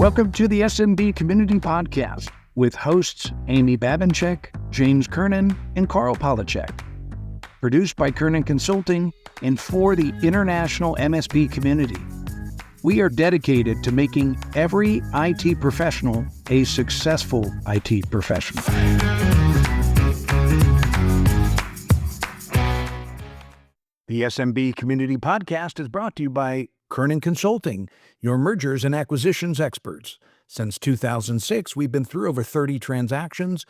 Welcome to the SMB Community Podcast with hosts Amy Babinchek, James Kernan, and Carl Polachek. Produced by Kernan Consulting and for the international MSP community. We are dedicated to making every IT professional a successful IT professional. The SMB Community Podcast is brought to you by Kernan Consulting, your mergers and acquisitions experts. Since 2006, we've been through over 30 transactions,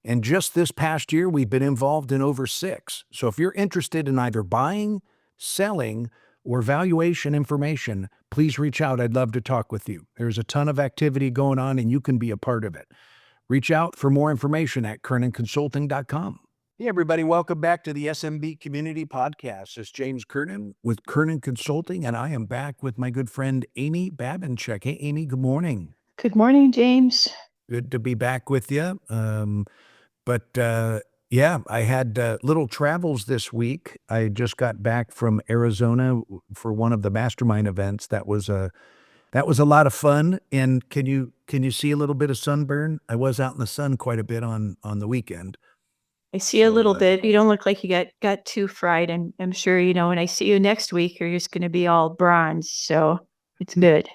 and just this past year, we've been involved in over 6. So if you're interested in either buying, selling, or valuation information, please reach out. I'd love to talk with you. There's a ton of activity going on, and you can be a part of it. Reach out for more information at kernanconsulting.com. Hey, everybody. Welcome back to the SMB Community Podcast. It's James Kernan with Kernan Consulting, and I am back with my good friend, Amy Babinchek. Hey, Amy, good morning. Good morning, James. Good to be back with you. Yeah, I had little travels this week. I just got back from Arizona for one of the mastermind events. That was a lot of fun. And can you see a little bit of sunburn? I was out in the sun quite a bit on the weekend. I see a little bit. You don't look like you got too fried. I'm sure, when I see you next week, you're just going to be all bronze. So it's good.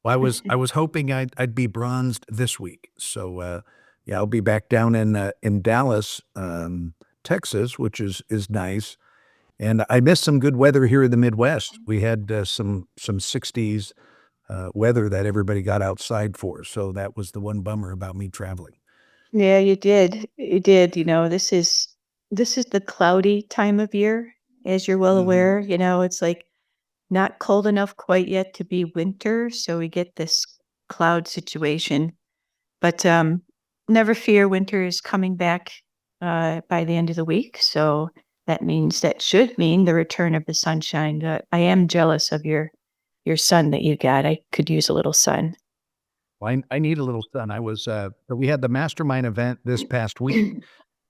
Well, I was hoping I'd be bronzed this week. So yeah, I'll be back down in Dallas, Texas, which is nice. And I missed some good weather here in the Midwest. We had some 60s weather that everybody got outside for. So that was the one bummer about me traveling. Yeah, you did. You did. This is the cloudy time of year, as you're well aware. It's like not cold enough quite yet to be winter, so we get this cloud situation. But never fear, winter is coming back by the end of the week. So that should mean the return of the sunshine. I am jealous of your sun that you got. I could use a little sun. Well, I need a little sun. We had the mastermind event this past week.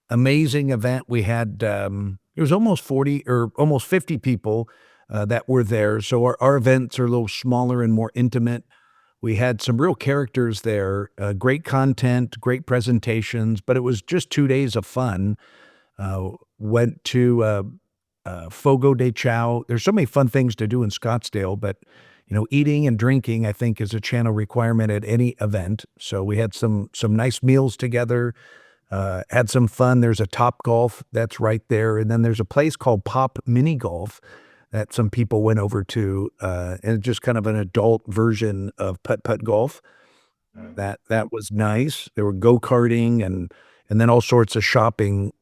Amazing event. We had, it was almost 40 or almost 50 people that were there. So our events are a little smaller and more intimate. We had some real characters there, great content, great presentations, but it was just 2 days of fun. Went to Fogo de Chao. There's so many fun things to do in Scottsdale, but eating and drinking, I think, is a channel requirement at any event. So we had some nice meals together, had some fun. There's a Top Golf that's right there. And then there's a place called Pop Mini Golf that some people went over to, and it's just kind of an adult version of putt-putt golf. That was nice. There were go-karting and then all sorts of shopping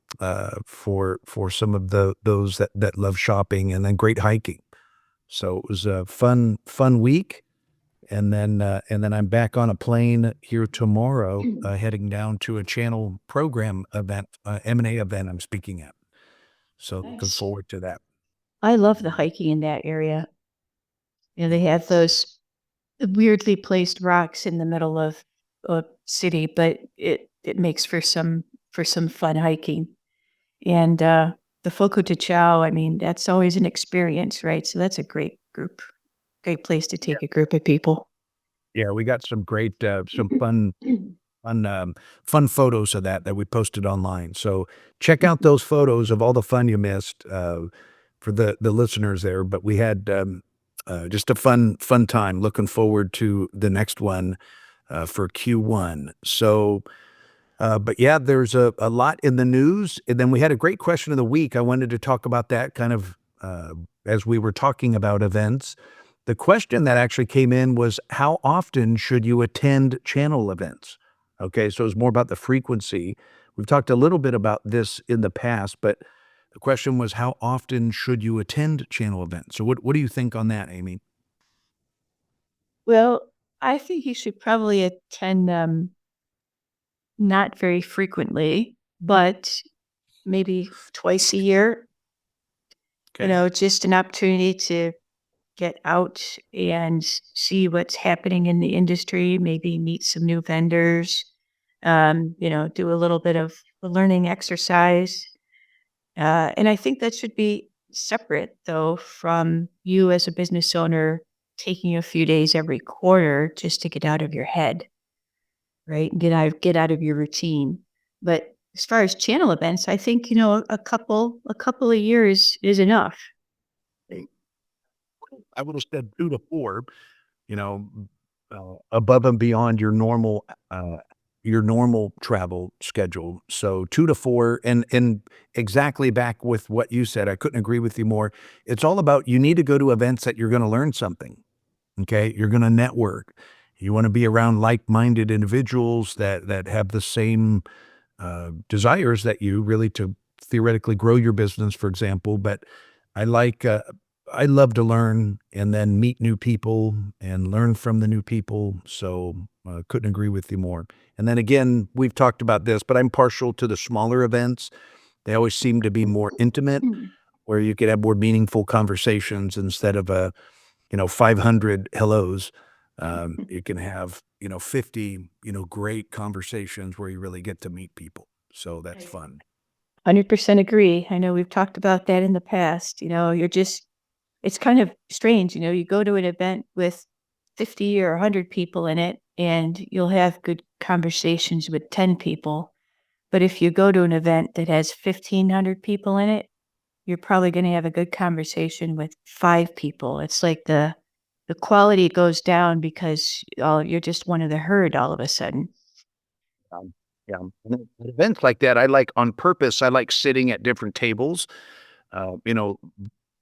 for some of those that love shopping, and then great hiking. So it was a fun week. And then I'm back on a plane here tomorrow, heading down to a channel program event, M&A event I'm speaking at. So Nice. Looking forward to that. I love the hiking in that area. They have those weirdly placed rocks in the middle of a city, but it makes for some fun hiking. And the Fogo de Chao, that's always an experience, right? So that's a great place to take a group of people. Yeah, we got some great, some fun photos of that we posted online. So check out those photos of all the fun you missed for the listeners there. But we had just a fun time. Looking forward to the next one for Q1. So, but yeah, there's a lot in the news. And then we had a great question of the week. I wanted to talk about that kind of as we were talking about events. The question that actually came in was, how often should you attend channel events? Okay, so it's more about the frequency. We've talked a little bit about this in the past, but the question was, how often should you attend channel events? So what do you think on that, Amy? Well, I think you should probably attend them not very frequently, but maybe twice a year. Okay. Just an opportunity to get out and see what's happening in the industry, maybe meet some new vendors, do a little bit of a learning exercise. And I think that should be separate, though, from you as a business owner taking a few days every quarter just to get out of your head, right? And get out of your routine. But as far as channel events, I think, a couple of years is enough. I would have said 2 to 4, you know, above and beyond your normal travel schedule. So 2 to 4 and exactly back with what you said, I couldn't agree with you more. It's all about you need to go to events that you're gonna learn something, okay? You're gonna network. You wanna be around like-minded individuals that have the same desires that you really to theoretically grow your business, for example. But I like, I love to learn and then meet new people and learn from the new people. So couldn't agree with you more. And then again, we've talked about this, but I'm partial to the smaller events. They always seem to be more intimate, where you could have more meaningful conversations instead of 500 hellos. You can have, 50, great conversations where you really get to meet people. So that's Right. fun. 100% agree. I know we've talked about that in the past. It's kind of strange. You go to an event with 50 or 100 people in it, and you'll have good conversations with 10 people. But if you go to an event that has 1,500 people in it, you're probably going to have a good conversation with 5 people. It's like the quality goes down because you're just one of the herd all of a sudden. Um, yeah. And then at events like that, I like on purpose, I like sitting at different tables, uh, you know,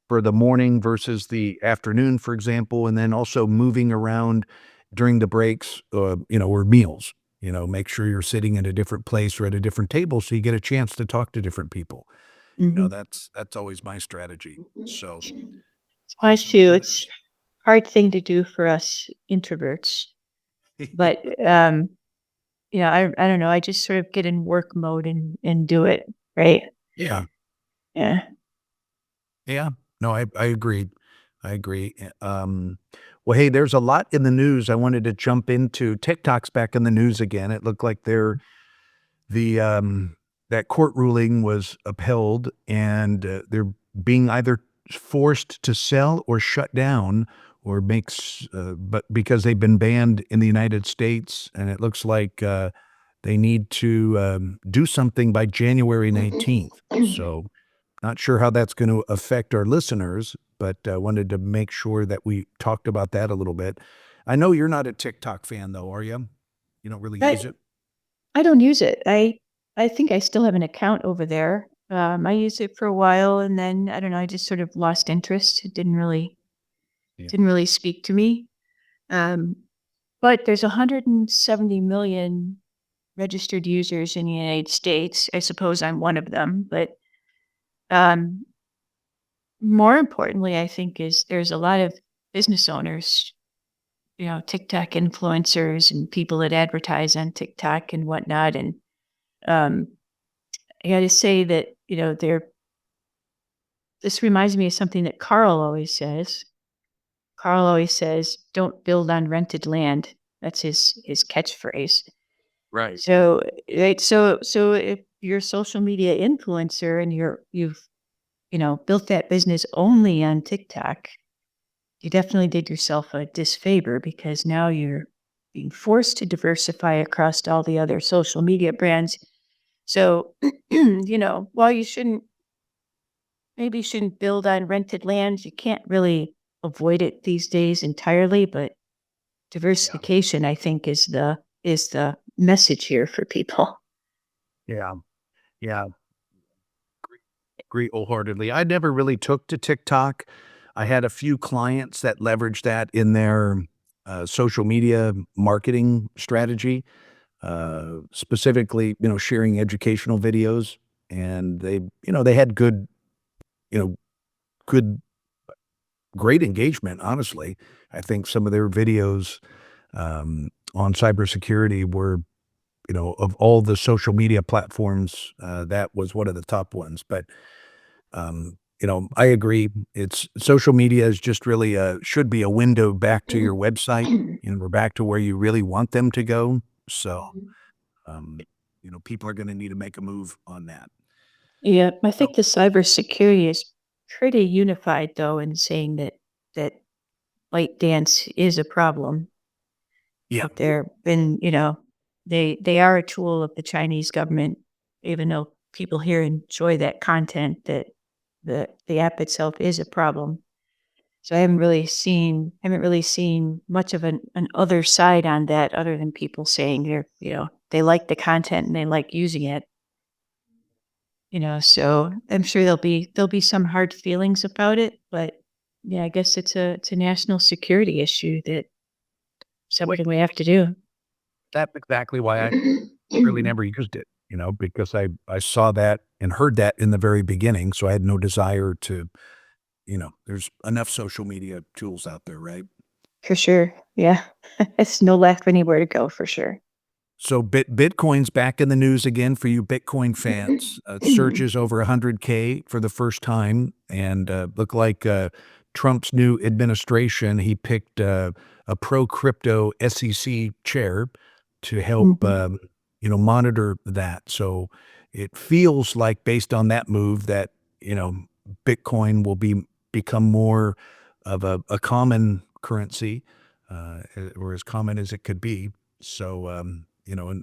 for the morning versus the afternoon, for example, and then also moving around during the breaks, or meals. Make sure you're sitting in a different place or at a different table so you get a chance to talk to different people. Mhm. That's always my strategy. So It's mine awesome. too. It's hard thing to do for us introverts, but I don't know. I just sort of get in work mode and do it, right? Yeah. Yeah. Yeah. No, I agree. I agree. Well, hey, there's a lot in the news I wanted to jump into. TikTok's back in the news again. It looked like the that court ruling was upheld, and they're being either forced to sell or shut down, or but because they've been banned in the United States, and it looks like they need to do something by January 19th. So not sure how that's gonna affect our listeners, but, wanted to make sure that we talked about that a little bit. I know you're not a TikTok fan though, are you? You don't really use I it? I don't use it. I think I still have an account over there. I used it for a while, and then I don't know. I just sort of lost interest. It Yeah. didn't really speak to me. Um, but there's 170 million registered users in the United States. I suppose I'm one of them, but um, more importantly, I think is there's a lot of business owners, TikTok influencers and people that advertise on TikTok and whatnot. And um, I got to say that this reminds me of something that Carl always says. Carl always says, "Don't build on rented land." That's his catchphrase. Right. So, right, so if you're a social media influencer and you've built that business only on TikTok, you definitely did yourself a disfavor because now you're being forced to diversify across all the other social media brands. So, while maybe you shouldn't build on rented land, you can't really avoid it these days entirely, but Yeah. diversification, I think, is the message here for people. Yeah. Yeah. Agree wholeheartedly. I never really took to TikTok. I had a few clients that leveraged that in their, social media marketing strategy, specifically, sharing educational videos, and they had you know, good great engagement, honestly. I think some of their videos, on cybersecurity were, of all the social media platforms, that was one of the top ones. But, I agree. It's social media is just really should be a window back to your website, we're back to where you really want them to go. So, um, people are gonna need to make a move on that. Yeah, I So think the cybersecurity is pretty unified though in saying that light dance is a problem. Yeah. But they're been, they are a tool of the Chinese government, even though people here enjoy that content, that the app itself is a problem. So I haven't really seen much of an other side on that other than people saying they like the content and they like using it. So I'm sure there'll be some hard feelings about it, but yeah, I guess it's a national security issue that something we have to do. That's exactly why I really never used it, because I saw that and heard that in the very beginning, so I had no desire to, there's enough social media tools out there, right? For sure. Yeah. It's no left anywhere to go for sure. So Bitcoin's back in the news again for you Bitcoin fans. Searches over 100K for the first time, and look like Trump's new administration. He picked a pro crypto SEC chair to help Mhm. monitor that. So it feels like based on that move that Bitcoin will become more of a common currency, or as common as it could be. So, and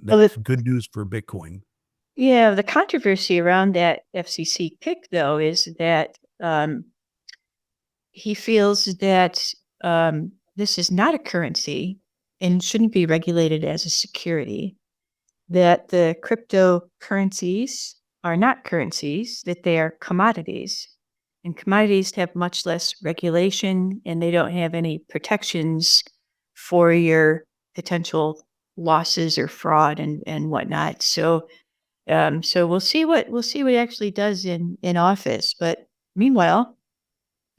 Well, that's good news for Bitcoin. yeah, the controversy around that FCC pick, though, is that he feels that this is not a currency and shouldn't be regulated as a security, that the cryptocurrencies are not currencies, that they are commodities. And commodities have much less regulation and they don't have any protections for your potential losses or fraud and whatnot. So we'll see what it actually does in office. But meanwhile,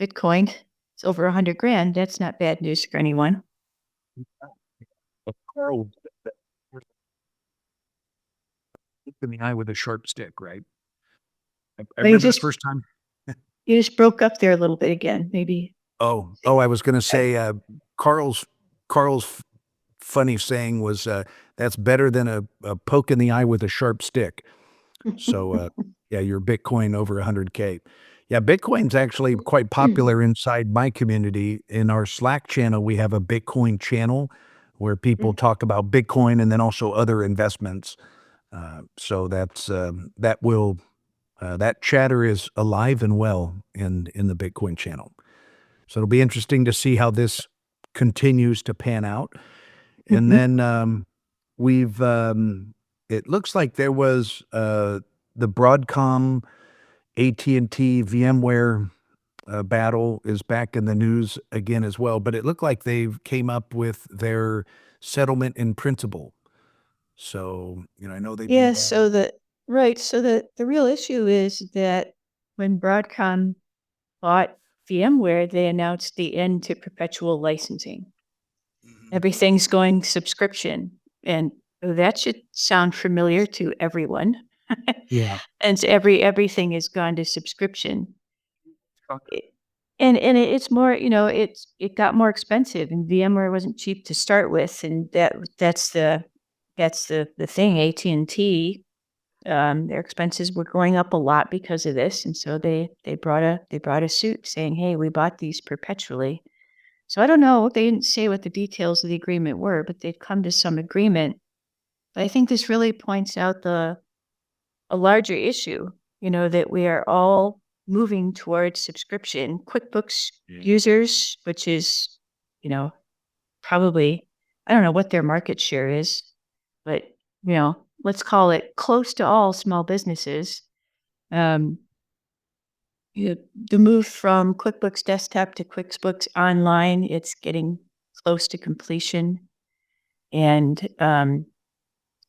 Bitcoin is over 100 grand. That's not bad news for anyone. Carl, in the eye with a sharp stick, right? I But you remember the just first time. you just broke up there a little bit again. Maybe. Oh, I was going to say, Carl's funny saying was, "That's better than a poke in the eye with a sharp stick." So, yeah, your Bitcoin over 100K. Yeah, Bitcoin's actually quite popular inside my community. In our Slack channel, we have a Bitcoin channel where people talk about Bitcoin and then also other investments. So that chatter is alive and well in the Bitcoin channel. So it'll be interesting to see how this continues to pan out. And Mhm. then we've it looks like there was the Broadcom AT&T VMware battle is back in the news again as well, but it looked like they came up with their settlement in principle. So, I know they've Yeah, been. so the real issue is that when Broadcom bought VMware, they announced the end to perpetual licensing. Mhm. Everything's going subscription, and that should sound familiar to everyone. Yeah. And so everything has gone to subscription. I and it's more, it got more expensive, and VMware wasn't cheap to start with, and that's the thing. AT&T, their expenses were going up a lot because of this, and so they brought a suit saying, "Hey, we bought these perpetually." So I don't know. They didn't say what the details of the agreement were, but they'd come to some agreement. But I think this really points out a larger issue, that we are all moving towards subscription. QuickBooks Yeah. users, which is, you know, probably, I don't know what their market share is, but, let's call it close to all small businesses. Um, the move from QuickBooks Desktop to QuickBooks Online, it's getting close to completion. And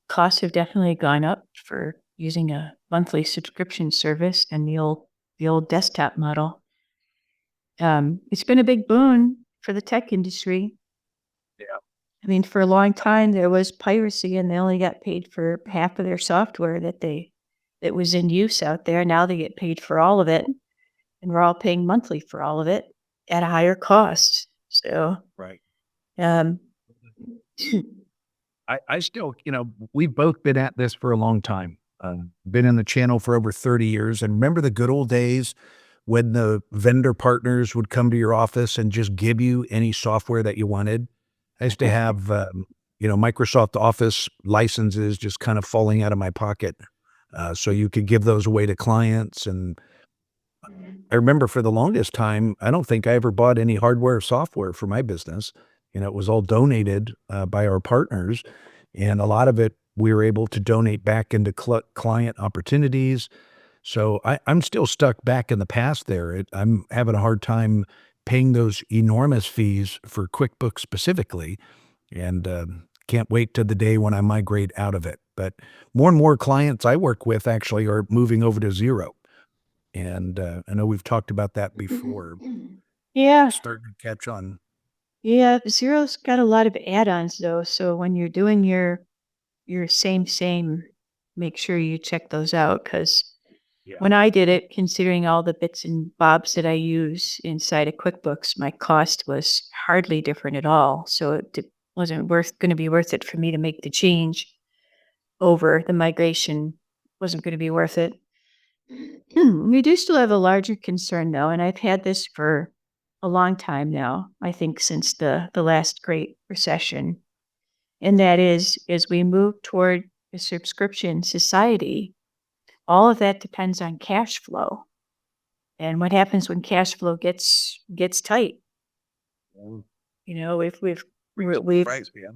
costs have definitely gone up for using a monthly subscription service and the old desktop model. It's been a big boon for the tech industry. Yeah. I mean, for a long time there was piracy, and they only got paid for half of their software that was in use out there. Now they get paid for all of it, and we're all paying monthly for all of it at a higher cost. So, Right. um, I still, we've both been at this for a long time. Been in the channel for over 30 years and remember the good old days when the vendor partners would come to your office and just give you any software that you wanted. I used to have, Microsoft Office licenses just kind of falling out of my pocket. So you could give those away to clients. And I remember for the longest time, I don't think I ever bought any hardware or software for my business. It was all donated by our partners. And a lot of it we were able to donate back into client opportunities. So I'm still stuck back in the past there. I'm having a hard time paying those enormous fees for QuickBooks specifically, and can't wait to the day when I migrate out of it. But more and more clients I work with actually are moving over to Zero, and I know we've talked about that before. Yeah, Starting to catch on. yeah, Zero's got a lot of add-ons though, so when you're doing your same, make sure you check those out because Yeah. when I did it, considering all the bits and bobs that I use inside of QuickBooks, my cost was hardly different at all. So wasn't going to be worth it for me to make the change over. The migration wasn't going to be worth it. We do still have a larger concern though, and I've had this for a long time now. I think since the last Great Recession, and that is as we move toward a subscription society, all of that depends on cash flow. And what happens when cash flow gets tight? Mm. You know, if Brings up the we've price, yeah.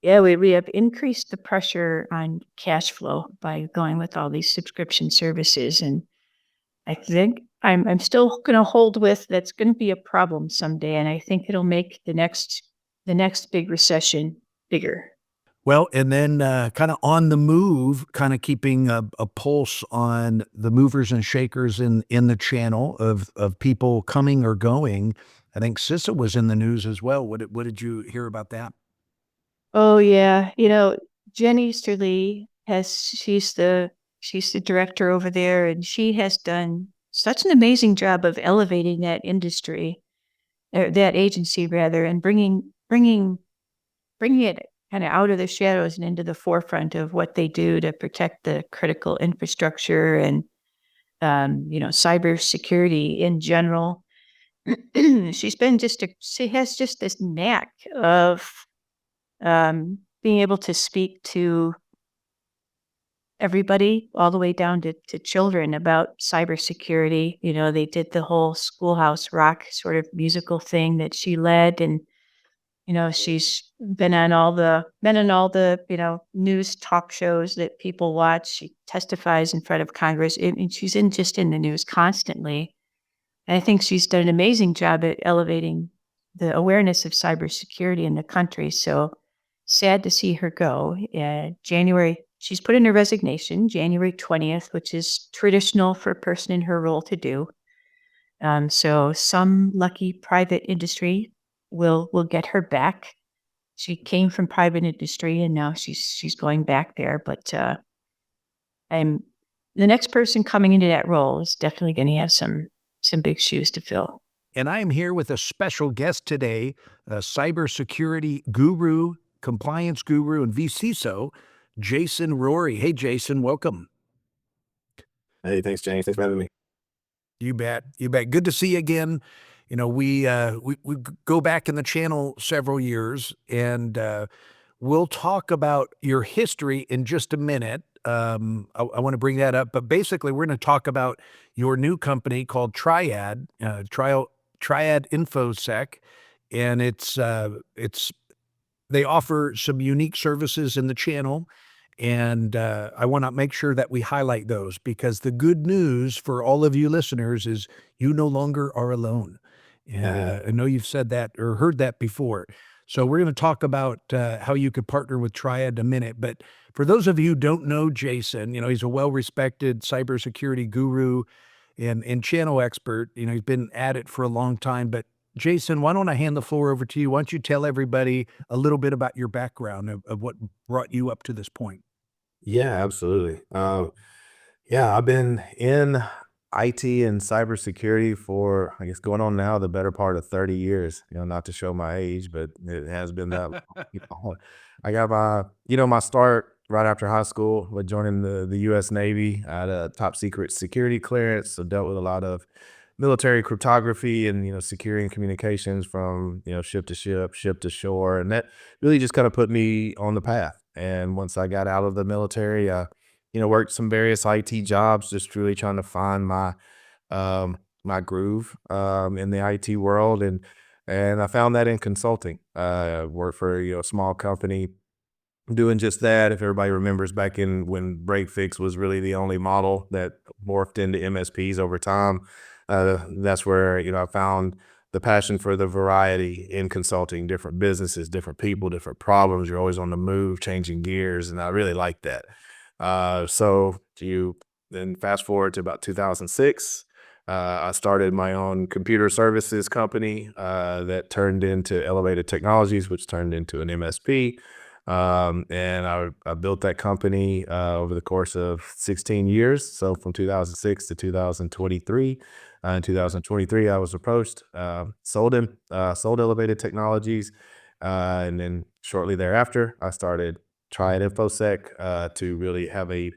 yeah, we have increased the pressure on cash flow by going with all these subscription services. And I think I'm still gonna hold with that's gonna be a problem someday. And I think it'll make the next big recession bigger. Well, and then, kinda on the move, kinda keeping a pulse on the movers and shakers in the channel of people coming or going. I think CISA was in the news as well. What did you hear about that? Oh yeah. Jen Easterly she's the director over there and she has done such an amazing job of elevating that industry, or that agency rather, and bringing it kind of out of the shadows and into the forefront of what they do to protect the critical infrastructure and cybersecurity in general. She has just this knack of being able to speak to everybody all the way down to children about cybersecurity. They did the whole Schoolhouse Rock sort of musical thing that she led, and she's been on all the news talk shows that people watch. She testifies in front of Congress. I mean, she's in the news constantly. And I think she's done an amazing job at elevating the awareness of cybersecurity in the country. So sad to see her go. January, she's put in her resignation January 20th, which is traditional for a person in her role to do. So some lucky private industry will get her back. She came from private industry and now she's going back there. But I'm the next person coming into that role is definitely going to have some big shoes to fill. And I am here with a special guest today, a cybersecurity guru, compliance guru, and vCISO, Jason Rorie. Hey, Jason, welcome. Hey, thanks, James. Thanks for having me. You bet. You bet. Good to see you again. We go back in the channel several years, and we'll talk about your history in just a minute. I want to bring that up, but basically, we're going to talk about your new company called Triad, Triad InfoSec, and it's they offer some unique services in the channel, and I want to make sure that we highlight those because the good news for all of you listeners is you no longer are alone. And I know you've said that or heard that before. So we're going to talk about how you could partner with Triad in a minute. But for those of you who don't know Jason, he's a well-respected cybersecurity guru and channel expert. He's been at it for a long time. But Jason, why don't I hand the floor over to you? Why don't you tell everybody a little bit about your background of what brought you up to this point? Yeah, absolutely. Yeah, I've been in IT and cybersecurity for, I guess, going on now the better part of 30 years. Not to show my age, but it has been that long. I got my start right after high school with joining the U.S. Navy. I had a top secret security clearance, so dealt with a lot of military cryptography and, securing communications from, ship to ship, ship to shore. And that really just kind of put me on the path. And once I got out of the military, I, worked some various IT jobs, just really trying to find my groove in the IT world. And I found that in consulting. I worked for, a small company doing just that. If everybody remembers back in when break fix was really the only model that morphed into MSPs over time, that's where, I found the passion for the variety in consulting, different businesses, different people, different problems. You're always on the move, changing gears. And I really like that. So you then fast forward to about 2006. I started my own computer services company that turned into Elevated Technologies, which turned into an MSP. And I built that company over the course of 16 years. So from 2006 to 2023. In 2023, I was approached, sold Elevated Technologies. And then shortly thereafter, I started Triad InfoSec to really have a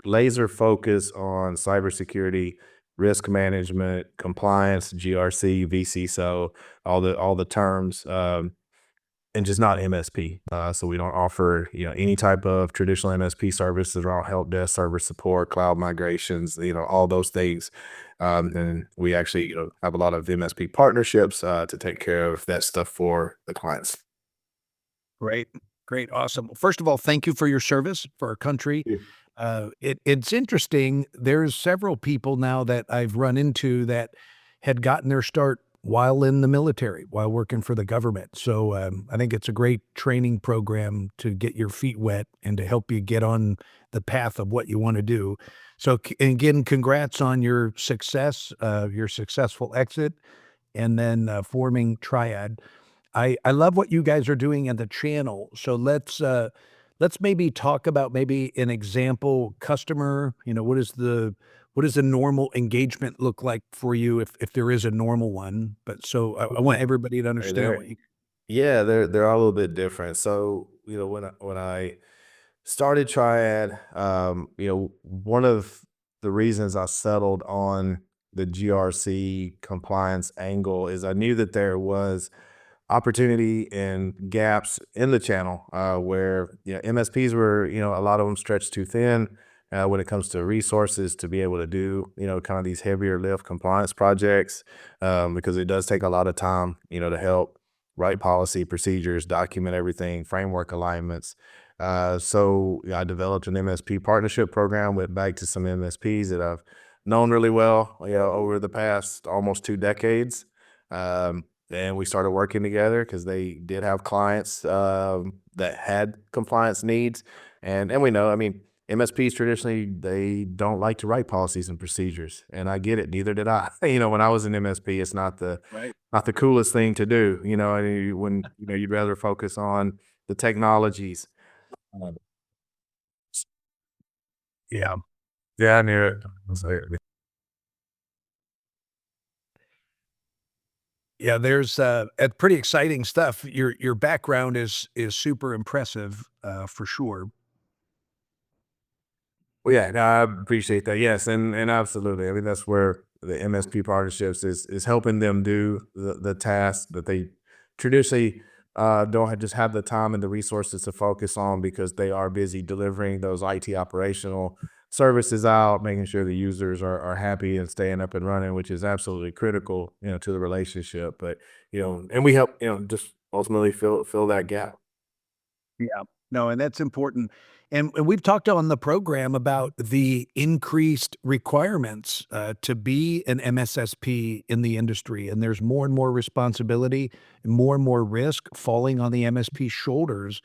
laser focus on cybersecurity, risk management, compliance, GRC, VCSO, all the terms. And just not MSP. So we don't offer, any type of traditional MSP services around help desk, server support, cloud migrations, all those things. And we actually, have a lot of MSP partnerships to take care of that stuff for the clients. Great. Great. Awesome. First of all, thank you for your service for our country. Yeah. It's interesting. There's several people now that I've run into that had gotten their start while in the military, while working for the government. So I think it's a great training program to get your feet wet and to help you get on the path of what you want to do. So again, congrats on your success, your successful exit, and then forming Triad. I love what you guys are doing in the channel. So let's maybe talk about maybe an example customer. What does a normal engagement look like for you if there is a normal one? But so I want everybody to Right understand there. what you. Yeah, they're all a little bit different. So, when I started Triad, one of the reasons I settled on the GRC compliance angle is I knew that there was opportunity and gaps in the channel where MSPs were, a lot of them stretched too thin when it comes to resources to be able to do kind of these heavier lift compliance projects because it does take a lot of time to help write policy procedures, document everything, framework alignments. So I developed an MSP partnership program, went back to some MSPs that I've known really well over the past almost 2 decades. And we started working together because they did have clients that had compliance needs. And we know, I mean, MSPs traditionally, they don't like to write policies and procedures. And I get it. Neither did I. When I was an MSP, it's Right. not the coolest thing to do, and when, you'd rather focus on the technologies. Um, Yeah. Yeah, I knew it. I was like, Yeah, there's pretty exciting stuff. Your background is super impressive, for sure. well, yeah, no, I appreciate that. Yes, and absolutely. I mean, that's where the MSP partnerships is helping them do the tasks that they traditionally don't just have the time and the resources to focus on because they are busy delivering those IT operational services out, making sure the users are happy and staying up and running, which is absolutely critical, to the relationship. But and we help, just ultimately fill that gap. Yeah. No, and that's important. And we've talked on the program about the increased requirements to be an MSSP in the industry. And there's more and more responsibility and more risk falling on the MSP shoulders.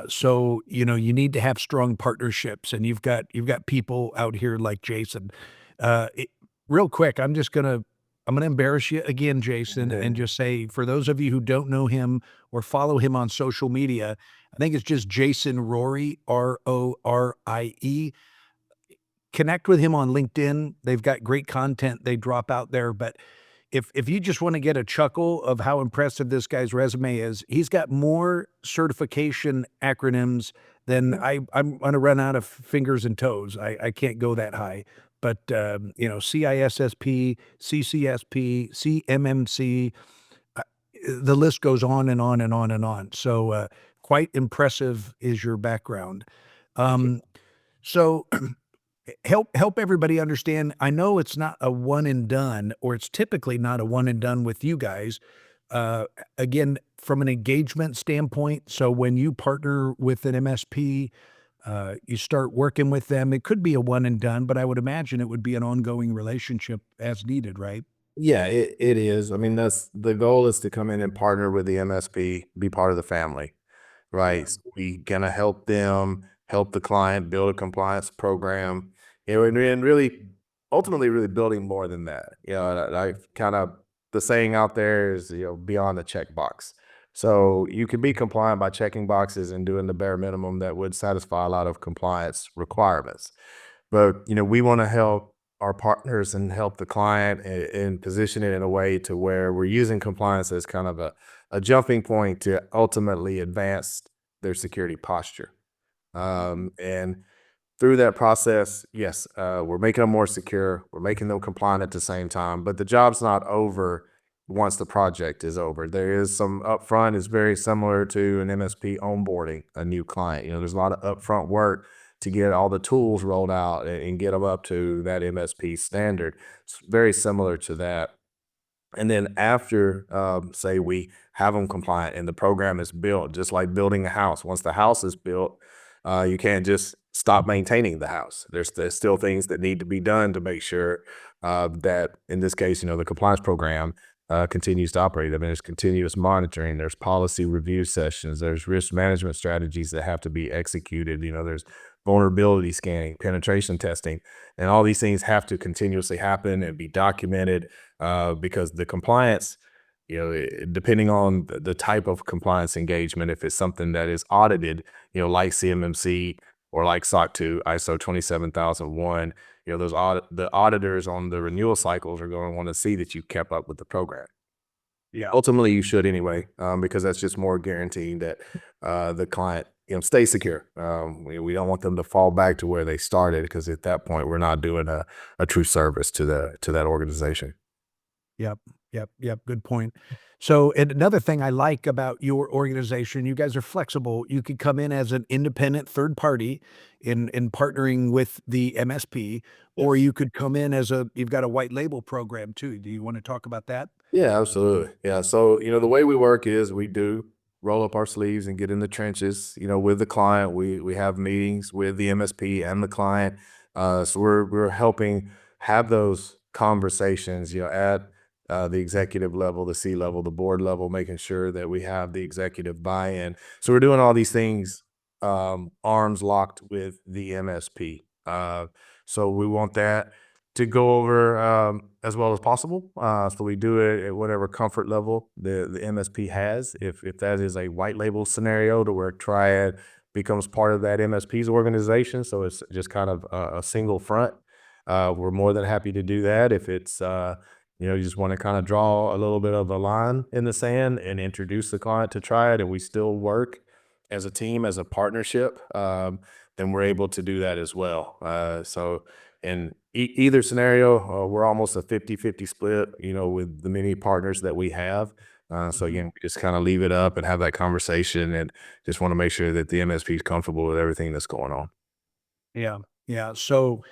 So, you need to have strong partnerships and you've got people out here like Jason. Uh, it, Real quick, I'm gonna embarrass you again, Jason, and just say for those of you who don't know him or follow him on social media, I think it's just Jason Rorie, Rorie. Connect with him on LinkedIn. They've got great content they drop out there. But if you just want to get a chuckle of how impressive this guy's resume is, he's got more certification acronyms than I'm going to run out of fingers and toes. I can't go that high. but CISSP, CCSP, CMMC, uh, the list goes on and on and on and on. So quite impressive is your background. Thank you. So help everybody understand. I know it's not a one and done, or it's typically not a one and done with you guys. Uh, Again, from an engagement standpoint, so when you partner with an MSP, you start working with them. It could be a one and done, but I would imagine it would be an ongoing relationship as needed, right? Yeah, it is. I mean, that's the goal is to come in and partner with the MSP, be part of the family, Yeah. right? So we gonna help them, help the client build a compliance program, and really, ultimately, really building more than that. I kind of the saying out there is, beyond the checkbox. So you can be compliant by checking boxes and doing the bare minimum that would satisfy a lot of compliance requirements. But, we want to help our partners and help the client and position it in a way to where we're using compliance as kind of a jumping point to ultimately advance their security posture. And through that process, yes, we're making them more secure. We're making them compliant at the same time, but the job's not over once the project is over. There is some upfront. It's very similar to an MSP onboarding a new client. There's a lot of upfront work to get all the tools rolled out and get them up to that MSP standard. It's very similar to that. And then after, say we have them compliant and the program is built, just like building a house. Once the house is built, you can't just stop maintaining the house. There's still things that need to be done to make sure that, in this case, the compliance program continues to operate. I mean, there's continuous monitoring, there's policy review sessions, there's risk management strategies that have to be executed. There's vulnerability scanning, penetration testing, and all these things have to continuously happen and be documented because the compliance, depending on the type of compliance engagement, if it's something that is audited, like CMMC or like SOC 2, ISO 27001, the auditors on the renewal cycles are going to want to see that you kept up with the program. Yeah. Ultimately, you should anyway, because that's just more guaranteeing that the client, stay secure. We don't want them to fall back to where they started, because at that point, we're not doing a true service to that organization. Yep. Yep. Good point. So, and another thing I like about your organization, you guys are flexible. You could come in as an independent third party in partnering with the MSP, or Yes. you could come in as you've got a white label program too. Do you want to talk about that? Yeah, absolutely. Yeah. So, the way we work is we do roll up our sleeves and get in the trenches, with the client. We have meetings with the MSP and the client. So we're helping have those conversations, at the executive level, the C level, the board level, making sure that we have the executive buy-in. So we're doing all these things arms locked with the MSP. So we want that to go over as well as possible. So we do it at whatever comfort level the MSP has. If that is a white label scenario to where Triad becomes part of that MSP's organization, so it's just kind of a single front, we're more than happy to do that. If it's you just want to kind of draw a little bit of a line in the sand and introduce the client to Triad, and we still work as a team, as a partnership, then we're able to do that as well. So in either scenario, we're almost a 50-50 split, with the many partners that we have. So Mhm. again, we just kind of leave it up and have that conversation, and just want to make sure that the MSP is comfortable with everything that's going on. Yeah. Yeah. So,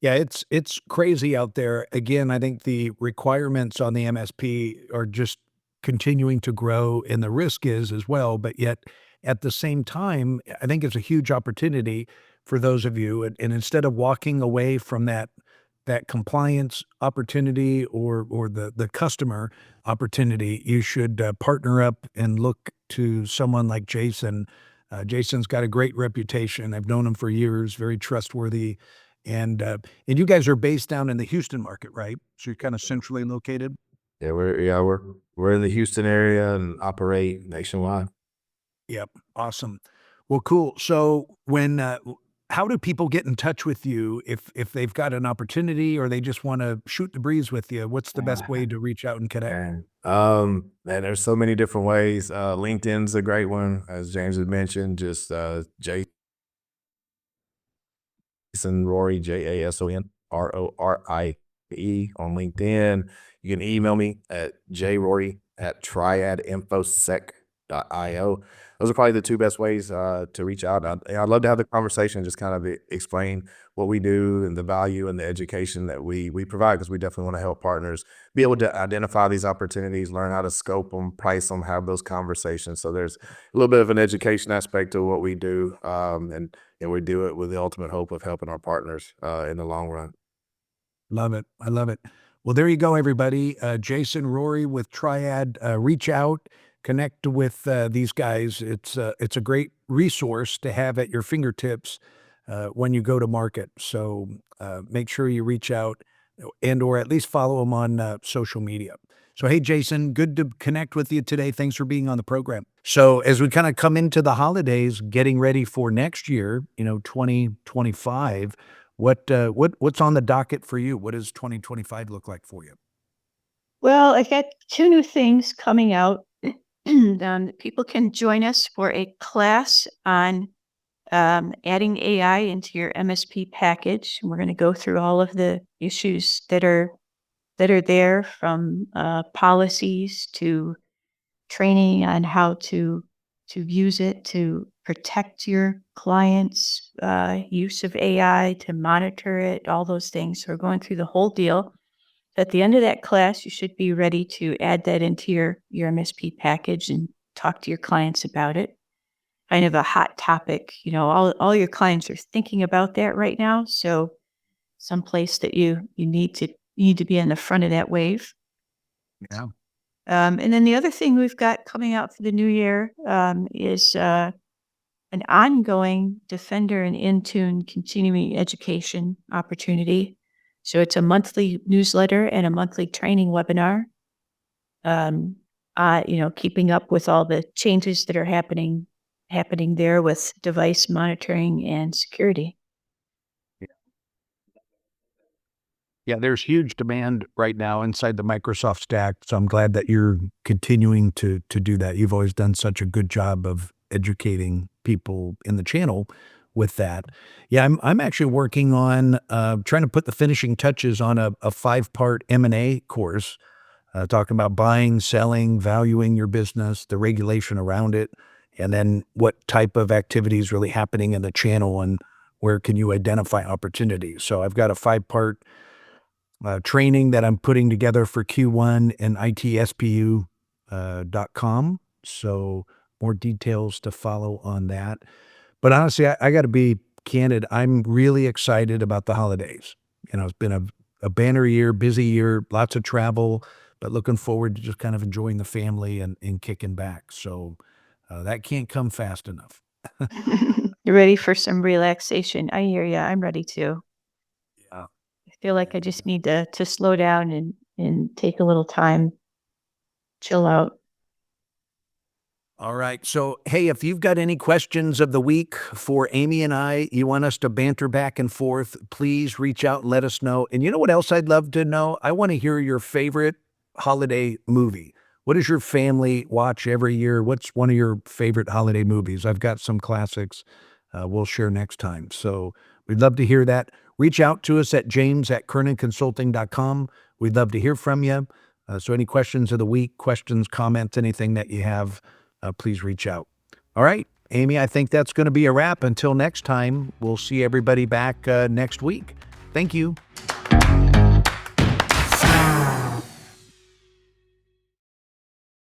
yeah, it's crazy out there. Again, I think the requirements on the MSP are just continuing to grow, and the risk is as well. But yet, at the same time, I think it's a huge opportunity for those of you. And instead of walking away from that compliance opportunity or the customer opportunity, you should partner up and look to someone like Jason. Jason's got a great reputation. I've known him for years, very trustworthy. And you guys are based down in the Houston market, right? So you're kind of centrally located? Yeah, we're in the Houston area and operate nationwide. Yep. Awesome. Well, cool. So how do people get in touch with you if they've got an opportunity or they just want to shoot the breeze with you? What's the best way to reach out and connect? And there's so many different ways. LinkedIn's a great one, as James had mentioned. Just Jason Rorie, Jason Rorie on LinkedIn. You can email me at jrorie@triadinfosec.io. Those are probably the two best ways to reach out. I'd love to have the conversation, just kind of explain what we do and the value and the education that we provide, because we definitely want to help partners be able to identify these opportunities, learn how to scope them, price them, have those conversations. So there's a little bit of an education aspect to what we do, and we do it with the ultimate hope of helping our partners in the long run. Love it. I love it. Well, there you go, everybody. Jason, Rorie with Triad. Reach out, connect with these guys. It's a great resource to have at your fingertips when you go to market. So make sure you reach out and or at least follow them on social media. So, hey, Jason, good to connect with you today. Thanks for being on the program. So as we kind of come into the holidays, getting ready for next year, 2025, what's on the docket for you? What does 2025 look like for you? Well, I got 2 new things coming out. People can join us for a class on adding AI into your MSP package. And we're going to go through all of the issues that are there, from policies to training on how to use it to protect your clients' use of AI, to monitor it, all those things. So we're going through the whole deal. At the end of that class, you should be ready to add that into your MSP package and talk to your clients about it. Kind of a hot topic. All your clients are thinking about that right now. So someplace that you need to be in the front of that wave. Yeah. And then the other thing we've got coming out for the new year is an ongoing Defender and Intune continuing education opportunity. So it's a monthly newsletter and a monthly training webinar. Keeping up with all the changes that are happening there with device monitoring and security. Yeah, there's huge demand right now inside the Microsoft stack, so I'm glad that you're continuing to do that. You've always done such a good job of educating people in the channel with that. Yeah, I'm actually working on trying to put the finishing touches on a 5-part M&A course, talking about buying, selling, valuing your business, the regulation around it, and then what type of activity is really happening in the channel and where can you identify opportunities. So I've got a 5-part training that I'm putting together for Q1 and itspu.com. So more details to follow on that. But honestly, I got to be candid. I'm really excited about the holidays. It's been a banner year, busy year, lots of travel, but looking forward to just kind of enjoying the family and kicking back. So that can't come fast enough. You're ready for some relaxation. I hear you. I'm ready to. Yeah. I feel like I just need to slow down and take a little time, chill out. All right. So, hey, if you've got any questions of the week for Amy and I, you want us to banter back and forth, please reach out and let us know. And you know what else I'd love to know? I want to hear your favorite holiday movie. What does your family watch every year? What's one of your favorite holiday movies? I've got some classics we'll share next time. So we'd love to hear that. Reach out to us at james@kernanconsulting.com. We'd love to hear from you. So any questions of the week, questions, comments, anything that you have, please reach out. All right, Amy, I think that's going to be a wrap. Until next time, we'll see everybody back next week. Thank you.